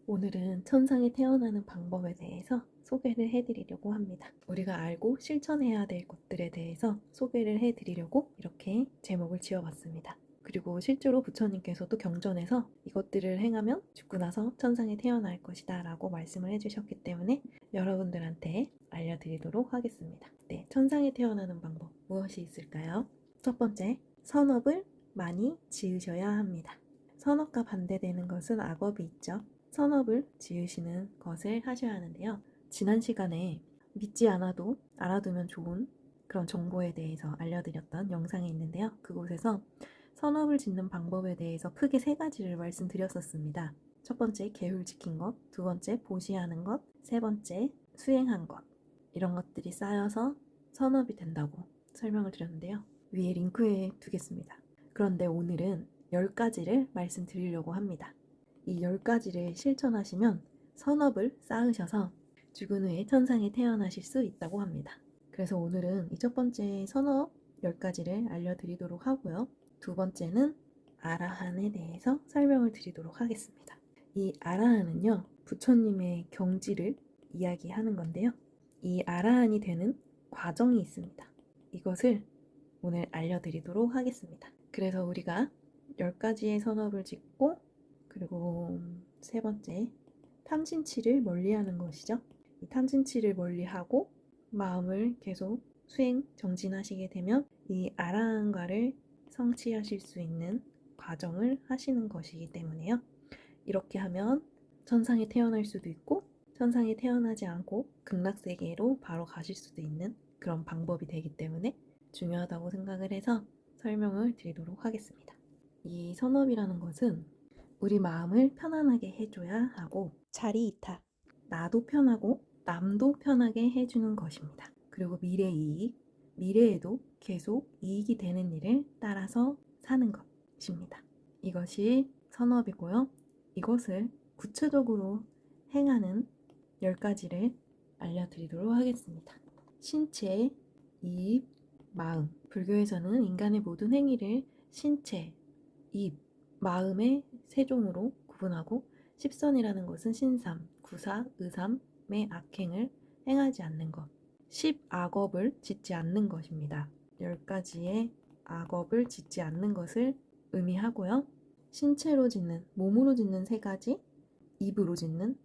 오늘은 천상에 태어나는 방법에 대해서 소개를 해드리려고 합니다. 우리가 알고 실천해야 될 것들에 대해서 소개를 해드리려고 이렇게 제목을 지어봤습니다. 그리고 실제로 부처님께서도 경전에서 이것들을 행하면 죽고 나서 천상에 태어날 것이다 라고 말씀을 해주셨기 때문에 여러분들한테 알려드리도록 하겠습니다. 네, 천상에 태어나는 방법 무엇이 있을까요? 첫 번째, 선업을 많이 지으셔야 합니다. 선업과 반대되는 것은 악업이 있죠. 선업을 지으시는 것을 하셔야 하는데요. 지난 시간에 믿지 않아도 알아두면 좋은 그런 정보에 대해서 알려드렸던 영상이 있는데요. 그곳에서 선업을 짓는 방법에 대해서 크게 3가지를 말씀드렸었습니다. 첫 번째, 계율 지킨 것. 두 번째, 보시하는 것. 세 번째, 수행한 것. 이런 것들이 쌓여서 선업이 된다고 설명을 드렸는데요. 위에 링크에 두겠습니다. 그런데 오늘은 10가지를 말씀드리려고 합니다. 이 10가지를 실천하시면 선업을 쌓으셔서 죽은 후에 천상에 태어나실 수 있다고 합니다. 그래서 오늘은 이 첫 번째 선업 10가지를 알려드리도록 하고요. 두 번째는 아라한에 대해서 설명을 드리도록 하겠습니다. 이 아라한은요, 부처님의 경지를 이야기하는 건데요. 이 아라한이 되는 과정이 있습니다. 이것을 오늘 알려드리도록 하겠습니다. 그래서 우리가 10가지의 선업을 짓고, 그리고 세 번째, 탐진치를 멀리하는 것이죠. 이 탐진치를 멀리하고 마음을 계속 수행 정진하시게 되면 이 아라한과를 성취하실 수 있는 과정을 하시는 것이기 때문에요. 이렇게 하면 천상에 태어날 수도 있고 천상에 태어나지 않고 극락세계로 바로 가실 수도 있는 그런 방법이 되기 때문에 중요하다고 생각을 해서 설명을 드리도록 하겠습니다. 이 선업이라는 것은 우리 마음을 편안하게 해줘야 하고 자리이타, 나도 편하고 남도 편하게 해주는 것입니다. 그리고 미래 이익, 미래에도 계속 이익이 되는 일을 따라서 사는 것입니다. 이것이 선업이고요. 이것을 구체적으로 행하는 10가지를 알려드리도록 하겠습니다. 신체, 입, 마음. 불교에서는 인간의 모든 행위를 신체, 입, 마음의 세 종으로 구분하고 십선이라는 것은 신삼, 구사, 의삼의 악행을 행하지 않는 것, 십악업을 짓지 않는 것입니다. 10가지의 악업을 짓지 않는 것을 의미하고요. 신체로 짓는, 몸으로 짓는 3가지, 입으로 짓는,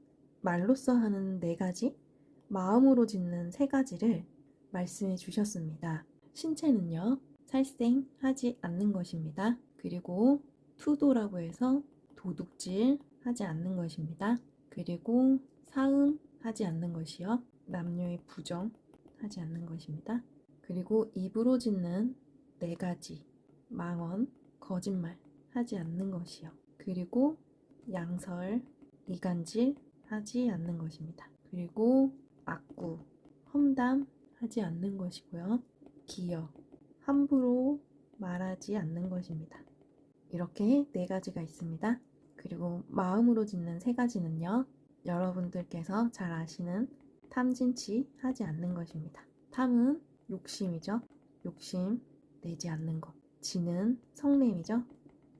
말로써 하는 4가지, 마음으로 짓는 3가지를 말씀해 주셨습니다. 신체는요, 살생하지 않는 것입니다. 그리고 투도라고 해서 도둑질 하지 않는 것입니다. 그리고 사음하지 않는 것이요. 남녀의 부정하지 않는 것입니다. 그리고 입으로 짓는 4가지, 망언, 거짓말 하지 않는 것이요. 그리고 양설, 이간질 하지 않는 것입니다. 그리고 악구, 험담 하지 않는 것이고요. 기여, 함부로 말하지 않는 것입니다. 이렇게 4가지가 있습니다. 그리고 마음으로 짓는 3가지는요. 여러분들께서 잘 아시는 탐진치 하지 않는 것입니다. 탐은 욕심이죠. 욕심 내지 않는 것. 지는 성냄이죠.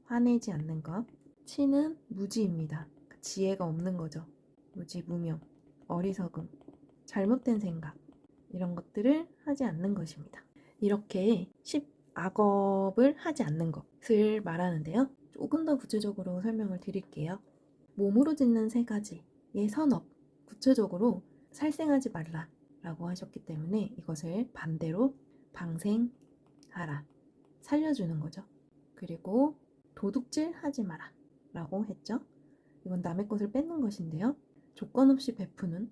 화내지 않는 것. 치는 무지입니다. 지혜가 없는 거죠. 무지, 무명, 어리석음, 잘못된 생각 이런 것들을 하지 않는 것입니다. 이렇게 10악업을 하지 않는 것을 말하는데요. 조금 더 구체적으로 설명을 드릴게요. 몸으로 짓는 3가지의 선업, 구체적으로 살생하지 말라 라고 하셨기 때문에 이것을 반대로 방생하라, 살려주는 거죠. 그리고 도둑질 하지 마라 라고 했죠. 이건 남의 것을 뺏는 것인데요. 조건 없이 베푸는,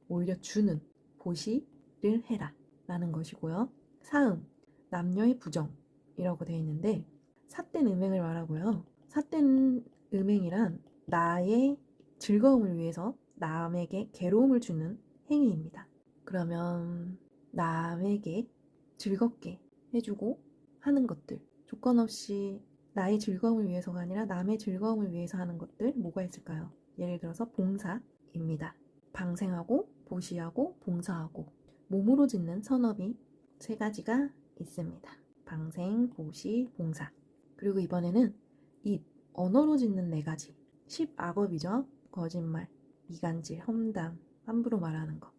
오히려 주는, 보시를 해라 라는 것이고요. 사음, 남녀의 부정이라고 되어 있는데 삿된 음행을 말하고요. 삿된 음행이란 나의 즐거움을 위해서 남에게 괴로움을 주는 행위입니다. 그러면 남에게 즐겁게 해주고 하는 것들, 조건 없이 나의 즐거움을 위해서가 아니라 남의 즐거움을 위해서 하는 것들 뭐가 있을까요? 예를 들어서 봉사입니다. 방생하고 보시하고 봉사하고 몸으로 짓는 선업이 3가지가 있습니다. 방생, 보시, 봉사. 그리고 이번에는 입, 언어로 짓는 4가지. 10악업이죠. 거짓말, 이간질, 험담, 함부로 말하는 것.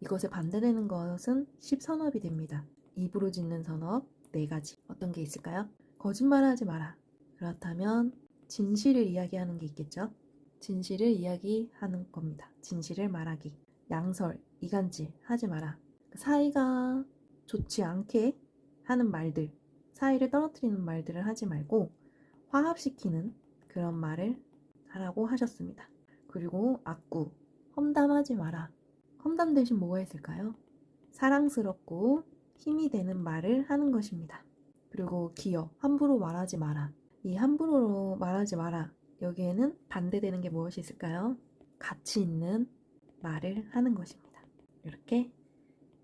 이것에 반대되는 것은 10선업이 됩니다. 입으로 짓는 선업 4가지. 어떤 게 있을까요? 거짓말하지 마라. 그렇다면 진실을 이야기하는 게 있겠죠? 진실을 이야기하는 겁니다. 진실을 말하기. 양설, 이간질 하지 마라. 사이가 좋지 않게 하는 말들, 사이를 떨어뜨리는 말들을 하지 말고 화합시키는 그런 말을 하라고 하셨습니다. 그리고 악구, 험담하지 마라. 험담 대신 뭐가 있을까요? 사랑스럽고 힘이 되는 말을 하는 것입니다. 그리고 기여, 함부로 말하지 마라. 이 함부로 말하지 마라. 여기에는 반대되는 게 무엇이 있을까요? 가치 있는 말을 하는 것입니다. 이렇게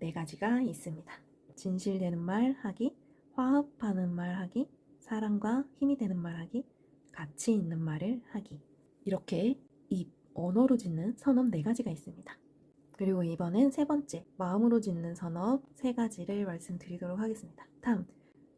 4가지가 있습니다. 진실되는 말 하기, 화합하는 말 하기, 사랑과 힘이 되는 말 하기, 가치 있는 말을 하기. 이렇게 입, 언어로 짓는 선업 4가지가 있습니다. 그리고 이번엔 3번째, 마음으로 짓는 선업 3가지를 말씀드리도록 하겠습니다. 다음,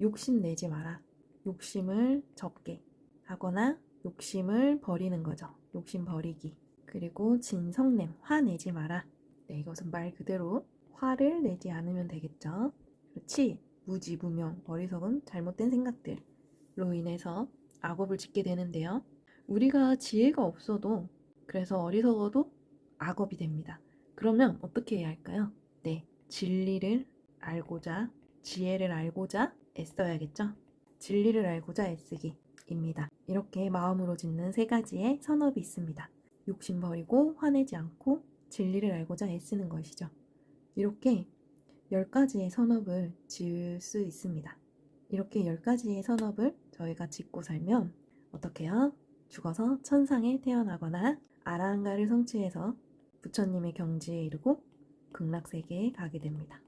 욕심내지 마라. 욕심을 적게 하거나 욕심을 버리는 거죠. 욕심 버리기. 그리고 진성냄, 화내지 마라. 네, 이것은 말 그대로 화를 내지 않으면 되겠죠. 그렇지, 무지무명, 어리석은 잘못된 생각들로 인해서 악업을 짓게 되는데요. 우리가 지혜가 없어도, 그래서 어리석어도 악업이 됩니다. 그러면 어떻게 해야 할까요? 네, 진리를 알고자, 지혜를 알고자 애써야겠죠? 진리를 알고자 애쓰기입니다. 이렇게 마음으로 짓는 3가지의 선업이 있습니다. 욕심 버리고 화내지 않고 진리를 알고자 애쓰는 것이죠. 이렇게 10가지의 선업을 지을 수 있습니다. 이렇게 10가지의 선업을 저희가 짓고 살면 어떻게 해요? 죽어서 천상에 태어나거나 아라한가를 성취해서 부처님의 경지에 이르고 극락세계에 가게 됩니다.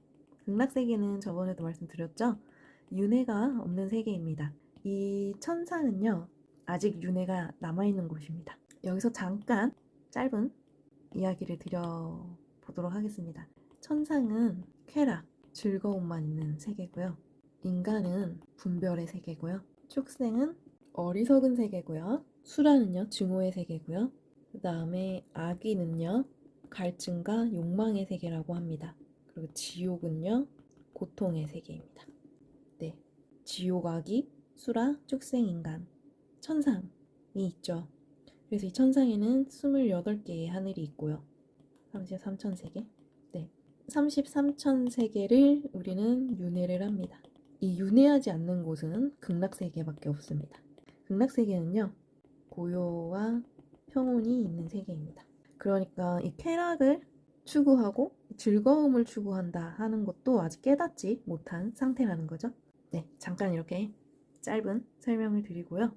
극락세계는 저번에도 말씀드렸죠? 윤회가 없는 세계입니다. 이 천상은요, 아직 윤회가 남아있는 곳입니다. 여기서 잠깐 짧은 이야기를 드려보도록 하겠습니다. 천상은 쾌락, 즐거움만 있는 세계고요. 인간은 분별의 세계고요. 축생은 어리석은 세계고요. 수라는요, 증오의 세계고요. 그 다음에 아기는요, 갈증과 욕망의 세계라고 합니다. 그리고 지옥은요, 고통의 세계입니다. 네, 지옥, 아기, 수라, 축생, 인간, 천상이 있죠. 그래서 이 천상에는 28개의 하늘이 있고요. 33,000세계. 네, 33,000세계를 우리는 윤회를 합니다. 이 윤회하지 않는 곳은 극락세계밖에 없습니다. 극락세계는요, 고요와 평온이 있는 세계입니다. 그러니까 이 쾌락을 추구하고 즐거움을 추구한다 하는 것도 아직 깨닫지 못한 상태라는 거죠. 네, 잠깐 이렇게 짧은 설명을 드리고요.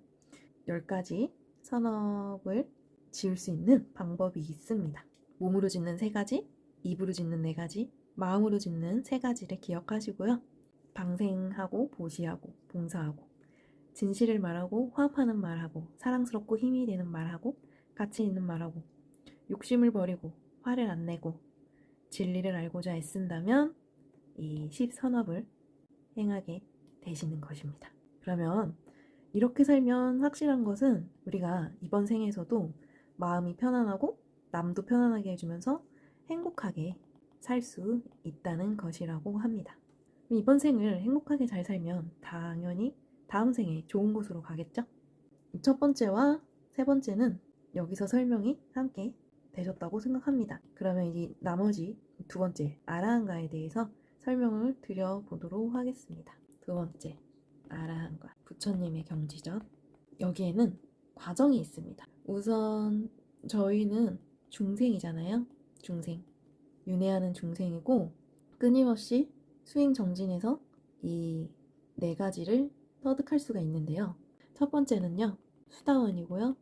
10가지 선업을 지을 수 있는 방법이 있습니다. 몸으로 짓는 3가지, 입으로 짓는 4가지, 마음으로 짓는 3가지를 기억하시고요. 방생하고 보시하고 봉사하고 진실을 말하고 화합하는 말하고 사랑스럽고 힘이 되는 말하고 가치 있는 말하고 욕심을 버리고 화를 안 내고 진리를 알고자 애쓴다면 이 10선업을 행하게 되시는 것입니다. 그러면 이렇게 살면 확실한 것은 우리가 이번 생에서도 마음이 편안하고 남도 편안하게 해주면서 행복하게 살 수 있다는 것이라고 합니다. 이번 생을 행복하게 잘 살면 당연히 다음 생에 좋은 곳으로 가겠죠? 첫 번째와 3번째는 여기서 설명이 함께 되셨다고 생각합니다. 그러면 이 나머지 2번째 아라한가에 대해서 설명을 드려보도록 하겠습니다. 2번째 아라한가, 부처님의 경지죠. 여기에는 과정이 있습니다. 우선 저희는 중생이잖아요. 중생, 윤회하는 중생이고 끊임없이 수행 정진에서 이 4가지를 터득할 수가 있는데요. 첫 번째는요, 수다원이고요.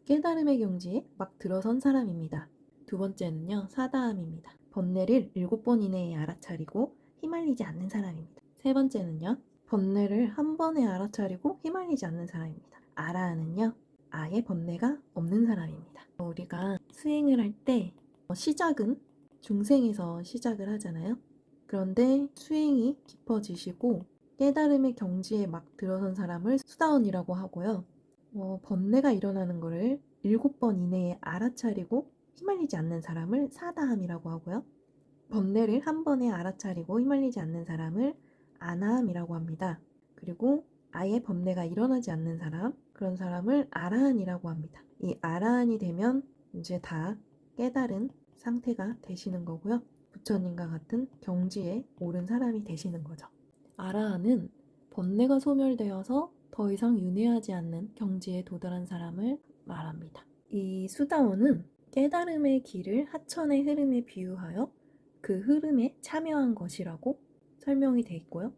깨달음의 경지에 막 들어선 사람입니다. 2번째는요, 사다함입니다. 번뇌를 7번 이내에 알아차리고 휘말리지 않는 사람입니다. 3번째는요, 번뇌를 한 번에 알아차리고 휘말리지 않는 사람입니다. 아라한은요, 아예 번뇌가 없는 사람입니다. 우리가 수행을 할 때 시작은 중생에서 시작을 하잖아요. 그런데 수행이 깊어지시고 깨달음의 경지에 막 들어선 사람을 수다원이라고 하고요. 번뇌가 일어나는 것을 7번 이내에 알아차리고 휘말리지 않는 사람을 사다함이라고 하고요. 번뇌를 한 번에 알아차리고 휘말리지 않는 사람을 안함이라고 합니다. 그리고 아예 번뇌가 일어나지 않는 사람, 그런 사람을 아라한이라고 합니다. 이 아라한이 되면 이제 다 깨달은 상태가 되시는 거고요. 부처님과 같은 경지에 오른 사람이 되시는 거죠. 아라한은 번뇌가 소멸되어서 더 이상 윤회하지 않는 경지에 도달한 사람을 말합니다. 이 수다원은 깨달음의 길을 하천의 흐름에 비유하여 그 흐름에 참여한 것이라고 설명이 되어 있고요.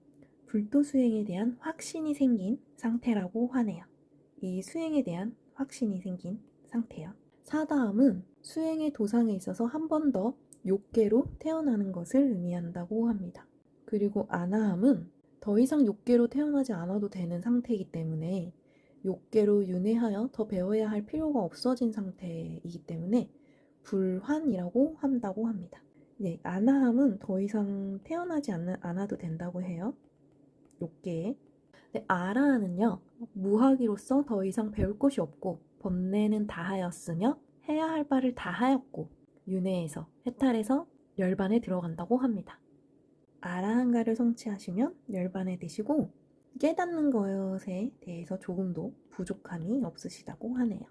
불도 수행에 대한 확신이 생긴 상태라고 하네요. 이 수행에 대한 확신이 생긴 상태요. 사다함은 수행의 도상에 있어서 한 번 더 욕계로 태어나는 것을 의미한다고 합니다. 그리고 아나함은 더 이상 욕계로 태어나지 않아도 되는 상태이기 때문에 욕계로 윤회하여 더 배워야 할 필요가 없어진 상태이기 때문에 불환이라고 한다고 합니다. 네, 아나함은 더 이상 태어나지 않아도 된다고 해요. 욕계에. 네, 아라는요, 무학이로서 더 이상 배울 것이 없고 번뇌는 다 하였으며 해야 할 바를 다 하였고 윤회에서 해탈해서 열반에 들어간다고 합니다. 아라한가를 성취하시면 열반에 드시고 깨닫는 것에 대해서 조금도 부족함이 없으시다고 하네요.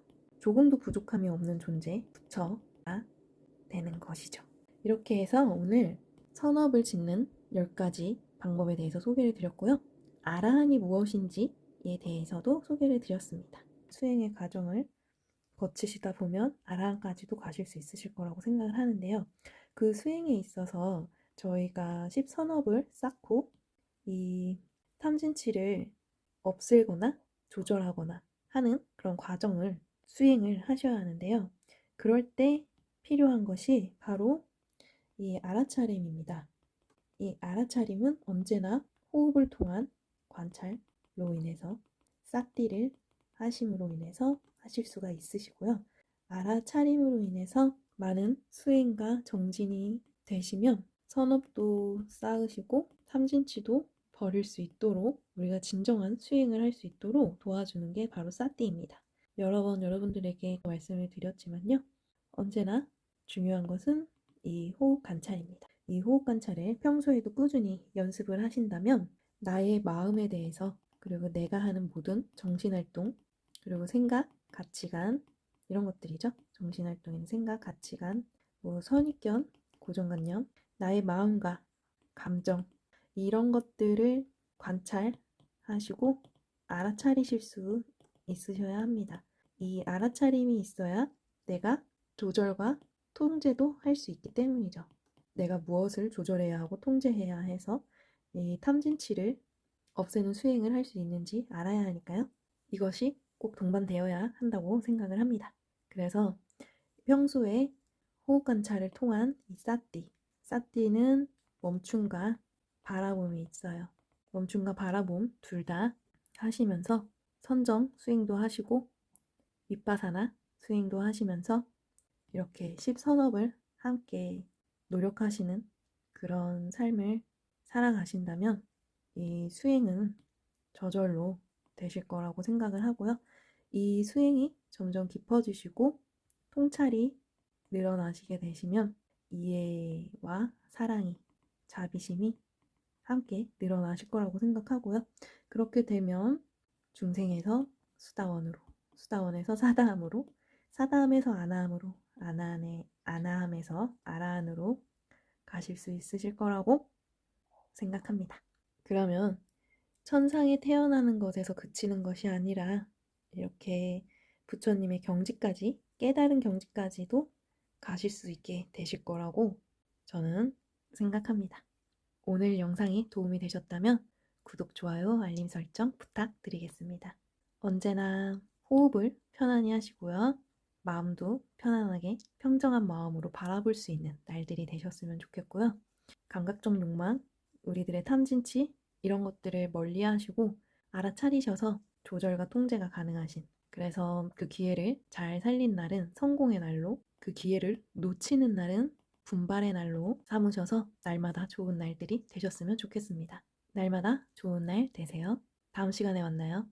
조금도 부족함이 없는 존재, 부처가 되는 것이죠. 이렇게 해서 오늘 선업을 짓는 10가지 방법에 대해서 소개를 드렸고요. 아라한이 무엇인지에 대해서도 소개를 드렸습니다. 수행의 과정을 거치시다 보면 아라한까지도 가실 수 있으실 거라고 생각을 하는데요. 그 수행에 있어서 저희가 10선업을 쌓고 이 탐진치를 없애거나 조절하거나 하는 그런 과정을 수행을 하셔야 하는데요. 그럴 때 필요한 것이 바로 이 알아차림입니다. 이 알아차림은 언제나 호흡을 통한 관찰로 인해서 싹디를 하심으로 인해서 하실 수가 있으시고요. 알아차림으로 인해서 많은 수행과 정진이 되시면 선업도 쌓으시고 탐진치도 버릴 수 있도록 우리가 진정한 수행을 할 수 있도록 도와주는 게 바로 사띠입니다. 여러 번 여러분들에게 말씀을 드렸지만요. 언제나 중요한 것은 이 호흡 관찰입니다. 이 호흡 관찰을 평소에도 꾸준히 연습을 하신다면 나의 마음에 대해서 그리고 내가 하는 모든 정신활동 그리고 생각, 가치관 이런 것들이죠. 정신활동에는 생각, 가치관, 선입견, 고정관념, 나의 마음과 감정 이런 것들을 관찰하시고 알아차리실 수 있으셔야 합니다. 이 알아차림이 있어야 내가 조절과 통제도 할 수 있기 때문이죠. 내가 무엇을 조절해야 하고 통제해야 해서 이 탐진치를 없애는 수행을 할 수 있는지 알아야 하니까요. 이것이 꼭 동반되어야 한다고 생각을 합니다. 그래서 평소에 호흡 관찰을 통한 이 사띠는 멈춤과 바라봄이 있어요. 멈춤과 바라봄 둘 다 하시면서 선정 수행도 하시고 윗바사나 수행도 하시면서 이렇게 10선업을 함께 노력하시는 그런 삶을 살아가신다면 이 수행은 저절로 되실 거라고 생각을 하고요. 이 수행이 점점 깊어지시고 통찰이 늘어나시게 되시면 이해와 사랑이, 자비심이 함께 늘어나실 거라고 생각하고요. 그렇게 되면 중생에서 수다원으로, 수다원에서 사다함으로, 사다함에서 아나함으로, 아나함에서 아라한으로 가실 수 있으실 거라고 생각합니다. 그러면 천상에 태어나는 것에서 그치는 것이 아니라 이렇게 부처님의 경지까지, 깨달은 경지까지도 가실 수 있게 되실 거라고 저는 생각합니다. 오늘 영상이 도움이 되셨다면 구독, 좋아요, 알림 설정 부탁드리겠습니다. 언제나 호흡을 편안히 하시고요. 마음도 편안하게 평정한 마음으로 바라볼 수 있는 날들이 되셨으면 좋겠고요. 감각적 욕망, 우리들의 탐진치 이런 것들을 멀리 하시고 알아차리셔서 조절과 통제가 가능하신 그래서 그 기회를 잘 살린 날은 성공의 날로 그 기회를 놓치는 날은 분발의 날로 삼으셔서 날마다 좋은 날들이 되셨으면 좋겠습니다. 날마다 좋은 날 되세요. 다음 시간에 만나요.